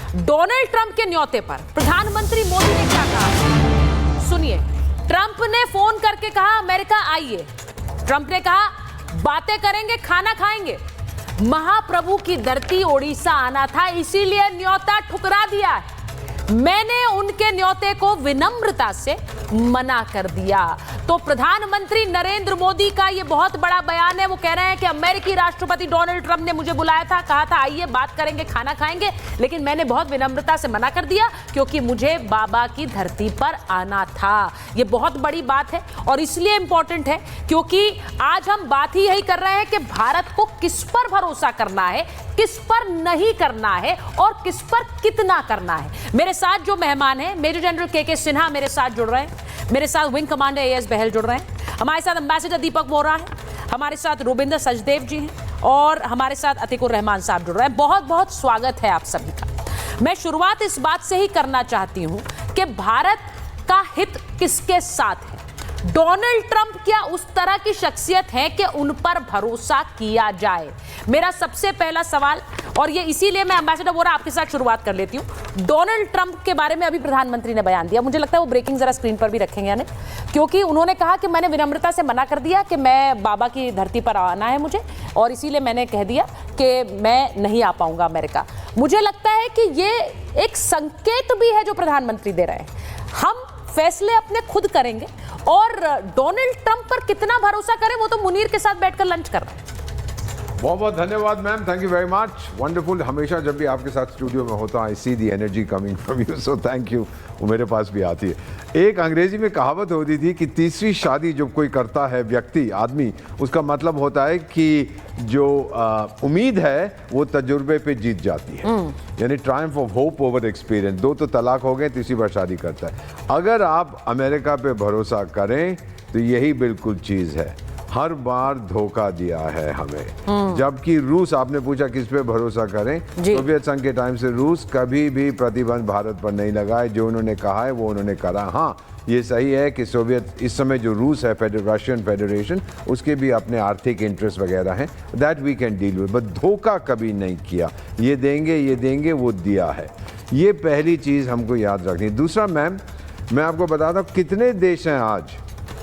Donald Trump के न्योते पर प्रधानमंत्री मोदी ने क्या कहा, सुनिए। ट्रंप ने फोन करके कहा अमेरिका आइए। ट्रंप ने कहा बातें करेंगे, खाना खाएंगे। महाप्रभु की धरती ओडिशा आना था, इसीलिए न्योता ठुकरा दिया है। मैंने उनके न्योते को विनम्रता से मना कर दिया। तो प्रधानमंत्री नरेंद्र मोदी का यह बहुत बड़ा बयान है। वो कह रहे हैं कि अमेरिकी राष्ट्रपति डोनाल्ड ट्रंप ने मुझे बुलाया था, कहा था आइए बात करेंगे, खाना खाएंगे, लेकिन मैंने बहुत विनम्रता से मना कर दिया क्योंकि मुझे बाबा की धरती पर आना था। यह बहुत बड़ी बात है और इसलिए इंपॉर्टेंट है क्योंकि आज हम बात ही यही कर रहे हैं कि भारत को किस पर भरोसा करना है, किस पर नहीं करना है और किस पर कितना करना है। मेरे साथ जो मेहमान हैं, मेजर जनरल के सिन्हा मेरे साथ जुड़ रहे हैं, मेरे साथ विंग कमांडर एएस बहल जुड़ रहे हैं, हमारे साथ एम्बेसडर दीपक वोरा है, हमारे साथ रूबिंदर सचदेव जी हैं और हमारे साथ अतीकुर रहमान साहब जुड़ रहे हैं। बहुत बहुत स्वागत है आप सभी का। मैं शुरुआत इस बात से ही करना चाहती हूं कि भारत का हित किसके साथ है। डोनाल्ड ट्रंप क्या उस तरह की शख्सियत है कि उन पर भरोसा किया जाए? मेरा सबसे पहला सवाल, और ये इसीलिए मैं एम्बेसडर वोरा आपके साथ शुरुआत कर लेती हूं। डोनाल्ड ट्रंप के बारे में अभी प्रधानमंत्री ने बयान दिया, मुझे लगता है वो ब्रेकिंग जरा स्क्रीन पर भी रखेंगे यानी, क्योंकि उन्होंने कहा कि मैंने विनम्रता से मना कर दिया कि मैं बाबा की धरती पर आना है मुझे, और इसीलिए मैंने कह दिया कि मैं नहीं आ पाऊंगा अमेरिका। मुझे लगता है कि ये एक संकेत भी है जो प्रधानमंत्री दे रहे हैं। हम फैसले अपने खुद करेंगे और डोनाल्ड ट्रंप पर कितना भरोसा करें वो तो मुनीर के साथ बैठकर लंच कर रहे हैं। बहुत बहुत धन्यवाद ma'am, thank you very much, wonderful. हमेशा जब भी आपके साथ स्टूडियो में होता हूँ I see the energy coming from you, so thank you. वो मेरे पास भी आती है। एक अंग्रेजी में कहावत होती थी कि तीसरी शादी जब कोई करता है व्यक्ति, आदमी, उसका मतलब होता है कि जो उम्मीद है वो तजुर्बे पे जीत जाती है, यानी Triumph of hope over experience. दो तो तलाक हो गए, तीसरी बार शादी करता है। अगर आप अमेरिका पे भरोसा करें तो यही बिल्कुल चीज़ है। हर बार धोखा दिया है हमें। जबकि रूस, आपने पूछा किस पे भरोसा करें, सोवियत संघ के टाइम से रूस कभी भी प्रतिबंध भारत पर नहीं लगाए। जो उन्होंने कहा है वो उन्होंने करा। हाँ, ये सही है कि सोवियत, इस समय जो रूस है, रशियन फेडरेशन, उसके भी अपने आर्थिक इंटरेस्ट वगैरह हैं, that we can deal with, but धोखा कभी नहीं किया। ये देंगे वो दिया है। ये पहली चीज़ हमको याद रखनी है। दूसरा मैम, मैं आपको बताता हूँ कितने देश हैं आज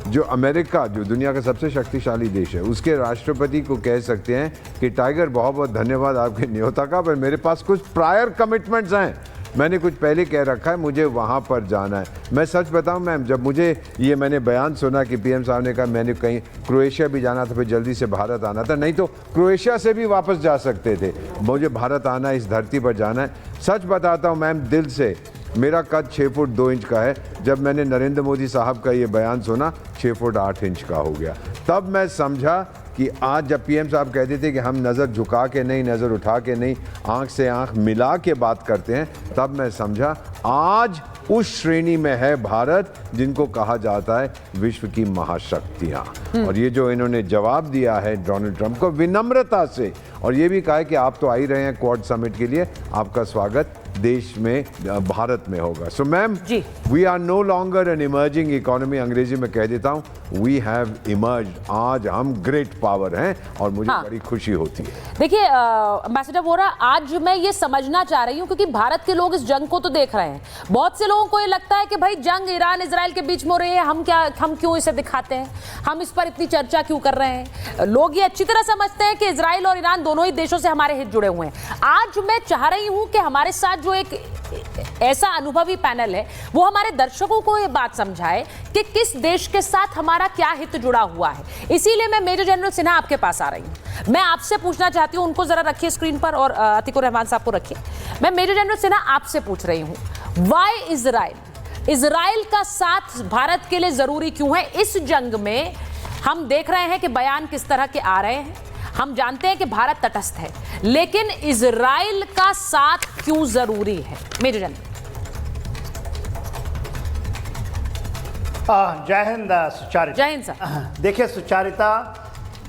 जो अमेरिका, जो दुनिया का सबसे शक्तिशाली देश है, उसके राष्ट्रपति को कह सकते हैं कि टाइगर बहुत बहुत धन्यवाद आपके न्योता का, पर मेरे पास कुछ प्रायर कमिटमेंट्स हैं, मैंने कुछ पहले कह रखा है, मुझे वहाँ पर जाना है। मैं सच बताऊँ मैम, जब मुझे ये मैंने बयान सुना कि पीएम साहब ने कहा मैंने कहीं क्रोएशिया भी जाना था, फिर जल्दी से भारत आना था, नहीं तो क्रोएशिया से भी वापस जा सकते थे, मुझे भारत आना है, इस धरती पर जाना है। सच बताता हूँ मैम, दिल से, मेरा कद 6 फुट 2 इंच का है। जब मैंने नरेंद्र मोदी साहब का ये बयान सुना 6 फुट 8 इंच का हो गया। तब मैं समझा कि आज जब पीएम साहब कहते थे कि हम नज़र झुका के नहीं, नज़र उठा के नहीं, आंख से आंख मिला के बात करते हैं, तब मैं समझा आज उस श्रेणी में है भारत जिनको कहा जाता है विश्व की महाशक्तियाँ। और ये जो इन्होंने जवाब दिया है डोनाल्ड ट्रंप को विनम्रता से, और ये भी कहा है कि आप तो आ ही रहे हैं क्वाड समिट के लिए, आपका स्वागत देश में, भारत में होगा। So ma'am, we are no longer an emerging economy, Angrezi में कह देता हूँ, वी हैव इमर्ज्ड। आज हम ग्रेट पावर हैं और मुझे बड़ी खुशी होती है। देखिए एम्बेसडर वोरा, आज मैं ये समझना चाह रही हूँ क्योंकि भारत के लोग इस जंग को तो देख रहे हैं। बहुत से लोगों को ये लगता है कि भाई जंग ईरान इजराइल के बीच में हो रही है, हम क्यों इसे दिखाते हैं, हम इस पर इतनी चर्चा क्यों कर रहे हैं। लोग ये अच्छी तरह समझते हैं कि इजराइल और ईरान दोनों ही देशों से हमारे हित जुड़े हुए हैं। आज मैं चाह रही हूँ कि हमारे साथ जो एक ऐसा अनुभवी पैनल है वो हमारे दर्शकों को ये बात समझाए कि किस देश के साथ हमारा क्या हित जुड़ा हुआ है। इसीलिए मैं मेजर जनरल सिन्हा आपके पास आ रही हूं। मैं आपसे पूछना चाहती हूं, उनको जरा रखिए स्क्रीन पर और अतीकुर रहमान साहब को रखिए। मैं मेजर जनरल सिन्हा आपसे पूछ रही हूं, व्हाई इजराइल का साथ भारत के लिए जरूरी क्यों है इस जंग में? हम देख रहे हैं कि बयान किस तरह के आ रहे हैं, हम जानते हैं कि भारत तटस्थ है, लेकिन इजराइल का साथ क्यों जरूरी है? Major general. जय हिंद सुचारिता। जय हिंद सर। देखिए सुचारिता,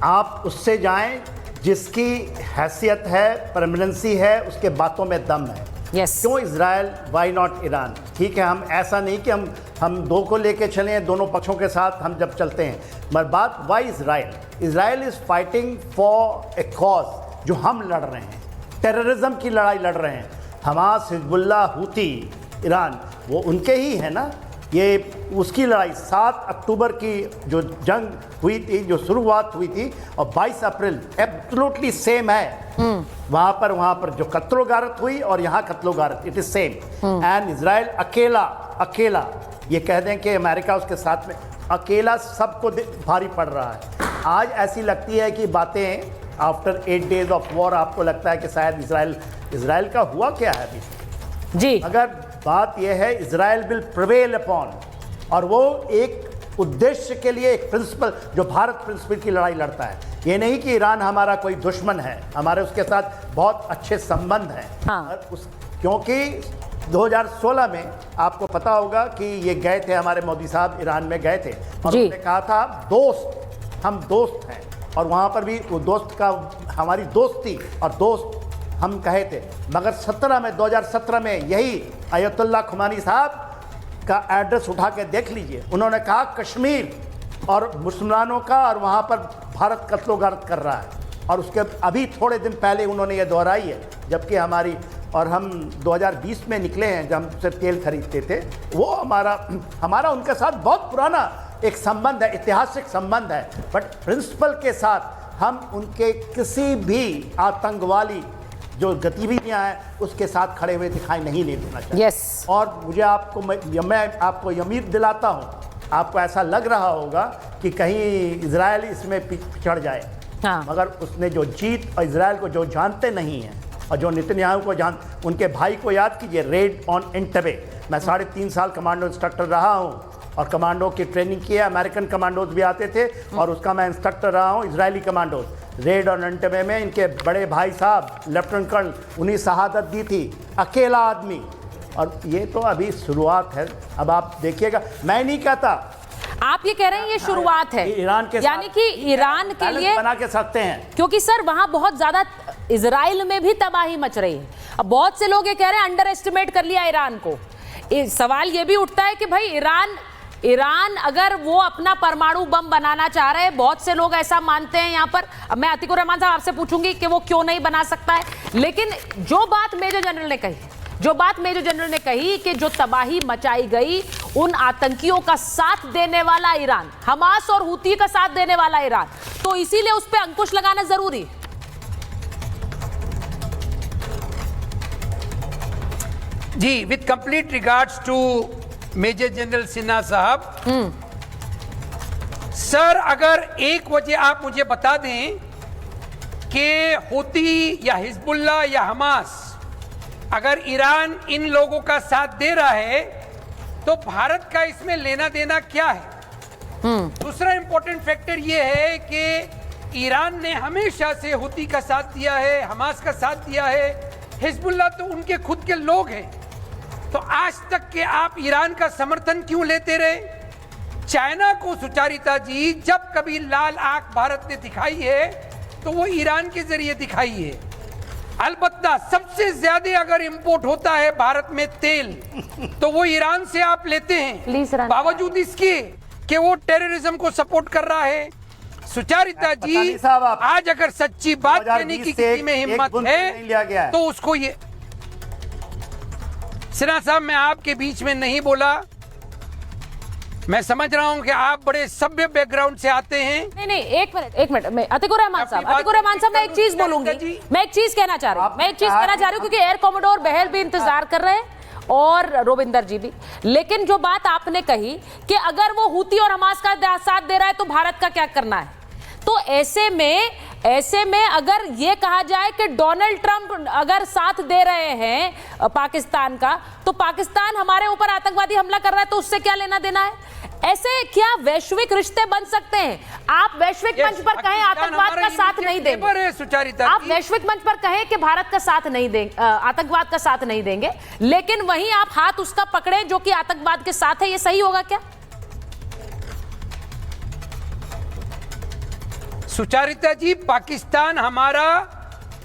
आप उससे जाएं जिसकी हैसियत है, परमानेंसी है, उसके बातों में दम है। क्यों इजराइल, वाई नॉट ईरान? ठीक है, हम ऐसा नहीं कि हम दो को लेके चलें, दोनों पक्षों के साथ हम जब चलते हैं, मगर बात why Israel is fighting for a cause जो हम लड़ रहे हैं, टेररिज्म की लड़ाई लड़ रहे हैं। हमास, हिजबुल्लाह, हूती, ईरान, वो उनके ही है ना। ये उसकी लड़ाई 7 अक्टूबर की जो जंग हुई थी, जो शुरुआत हुई थी, और 22 अप्रैल एब्सोल्युटली सेम है। वहाँ पर जो कत्लो गारत हुई और यहाँ कत्लो गारत, it is same. And Israel अकेला ये कह दें कि अमेरिका उसके साथ में, अकेला सबको भारी पड़ रहा है। आज ऐसी लगती है कि बातें आफ्टर 8 डेज ऑफ वॉर आपको लगता है कि शायद इजराइल का हुआ क्या है अभी जी, मगर बात यह है इजराइल विल प्रिवेल अपॉन, और वो एक उद्देश्य के लिए, एक प्रिंसिपल, जो भारत प्रिंसिपल की लड़ाई लड़ता है। ये नहीं कि ईरान हमारा कोई दुश्मन है, हमारे उसके साथ बहुत अच्छे संबंध हैं। हाँ। क्योंकि 2016 में आपको पता होगा कि ये गए थे, हमारे मोदी साहब ईरान में गए थे और जी। उन्होंने कहा था हम दोस्त हैं, और वहाँ पर भी वो दोस्त का, हमारी दोस्ती और दोस्त हम कहे थे। मगर 2017 में यही अयतुल्लाह खुमानी साहब का एड्रेस उठा के देख लीजिए, उन्होंने कहा कश्मीर और मुसलमानों का, और वहाँ पर भारत कत्लो-गारत कर रहा है। और उसके अभी थोड़े दिन पहले उन्होंने ये दोहराई है, जबकि हम 2020 में निकले हैं, जब हम उससे तेल खरीदते थे। वो हमारा उनके साथ बहुत पुराना एक संबंध है, ऐतिहासिक संबंध है, बट प्रिंसिपल के साथ हम उनके किसी भी आतंकवादी जो गतिविधियां हैं उसके साथ खड़े हुए दिखाई नहीं देना चाहिए। यस। और मुझे मैं आपको उम्मीद दिलाता हूं, आपको ऐसा लग रहा होगा कि कहीं इजराइल इसमें पिछड़ जाए। हाँ। मगर उसने जो जीत, और इजराइल को जो जानते नहीं हैं और जो नेतन्याहू को उनके भाई को याद कीजिए, रेड ऑन एंटेबे। मैं 3.5 साल कमांडो इंस्ट्रक्टर रहा हूँ और कमांडो की ट्रेनिंग की है। अमेरिकन कमांडोज भी आते थे और उसका मैं इंस्ट्रक्टर रहा हूँ, Israeli commandos. Red on Entebbe में इनके बड़े भाई साहब लेफ्टिनेंट कर्नल, उन्हीं शहादत दी थी, अकेला आदमी। और ये तो अभी शुरुआत है, अब आप देखिएगा। मैं नहीं कहता, आप ये कह रहे हैं ये शुरुआत है ईरान के, यानी कि ईरान के लिए बना के सकते हैं, क्योंकि सर वहां बहुत ज्यादा इजराइल में भी तबाही मच रही है। अब बहुत से लोग ये कह रहे हैं अंडर एस्टिमेट कर लिया ईरान को। सवाल ये भी उठता है कि भाई ईरान अगर वो अपना परमाणु बम बनाना चाह रहे हैं, बहुत से लोग ऐसा मानते हैं यहाँ पर। अब मैं अतीकुर रहमान साहब आपसे पूछूंगी कि वो क्यों नहीं बना सकता है, लेकिन जो बात मेजर जनरल ने कही कि जो तबाही मचाई गई, उन आतंकियों का साथ देने वाला ईरान, हमास और हूती का साथ देने वाला ईरान, तो इसीलिए उस पर अंकुश लगाना जरूरी है। जी, with complete regards to major general Sinha साहब, सर अगर एक वजह आप मुझे बता दें कि हूती या हिजबुल्लाह या हमास, अगर ईरान इन लोगों का साथ दे रहा है तो भारत का इसमें लेना देना क्या है? दूसरा इंपॉर्टेंट फैक्टर यह है कि ईरान ने हमेशा से हूती का साथ दिया है, हमास का साथ दिया है, हिजबुल्लाह तो उनके खुद के लोग हैं। तो आज तक के आप ईरान का समर्थन क्यों लेते रहे? चाइना को सुचारिता जी जब कभी लाल आंख भारत ने दिखाई है तो वो ईरान के जरिए दिखाई है। अलबत्ता सबसे ज्यादा अगर इंपोर्ट होता है भारत में तेल तो वो ईरान से आप लेते हैं, बावजूद इसके कि वो टेररिज्म को सपोर्ट कर रहा है। सुचारिता जी आज अगर सच्ची बात कहने की किसी में हिम्मत है तो उसको ये, सिन्हा साहब मैं आपके बीच में नहीं बोला, मैं समझ रहा हूं कि आप बड़े सभ्य बैकग्राउंड से आते हैं। नहीं, एक मिनट मैं अतीकुर रहमान साहब मैं एक चीज बोलूंगी, मैं एक चीज कहना चाह रही हूँ क्योंकि एयर कॉमोडोर बहल भी इंतजार कर रहे हैं और रोविंदर जी भी। लेकिन जो बात आपने कही कि अगर वो हूती और हमास का साथ दे रहा है तो भारत का क्या करना है, तो ऐसे में अगर ये कहा जाए कि डोनाल्ड ट्रंप अगर साथ दे रहे हैं पाकिस्तान का, तो पाकिस्तान हमारे ऊपर आतंकवादी हमला कर रहा है तो उससे क्या लेना देना है? ऐसे क्या वैश्विक रिश्ते बन सकते हैं? आप वैश्विक मंच पर कहें आतंकवाद का साथ नहीं देंगे, आप वैश्विक मंच पर कहें कि भारत का साथ नहीं देंगे, आतंकवाद का साथ नहीं देंगे, लेकिन वहीं आप हाथ उसका पकड़े जो कि आतंकवाद के साथ है, ये सही होगा क्या? सुचारिता जी, पाकिस्तान हमारा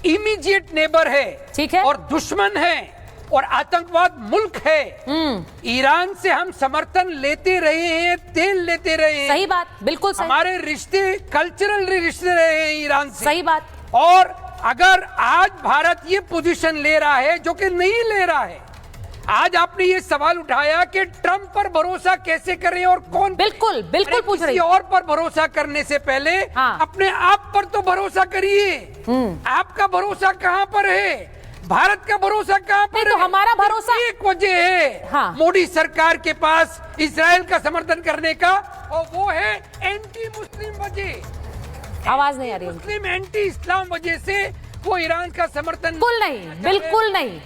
इमीडिएट नेबर है, ठीक है, और दुश्मन है और आतंकवाद मुल्क है। ईरान से हम समर्थन लेते रहे हैं, तेल लेते रहे हैं, सही बात, बिल्कुल सही। हमारे रिश्ते कल्चरल रिश्ते रहे हैं ईरान से, सही बात। और अगर आज भारत ये पोजीशन ले रहा है, जो कि नहीं ले रहा है, आज आपने ये सवाल उठाया कि ट्रंप पर भरोसा कैसे करें और कौन, बिल्कुल बिल्कुल पूछ रही किसी और पर भरोसा करने से पहले हाँ। अपने आप पर तो भरोसा करिए। आपका भरोसा कहां पर है, भारत का भरोसा कहां पर तो है? हमारा भरोसा एक वजह है हाँ। मोदी सरकार के पास इजराइल का समर्थन करने का, और वो है एंटी मुस्लिम वजह। आवाज नहीं आ रही, मुस्लिम एंटी इस्लाम वजह से वो ईरान का समर्थन बिल्कुल नहीं, बिल्कुल नहीं।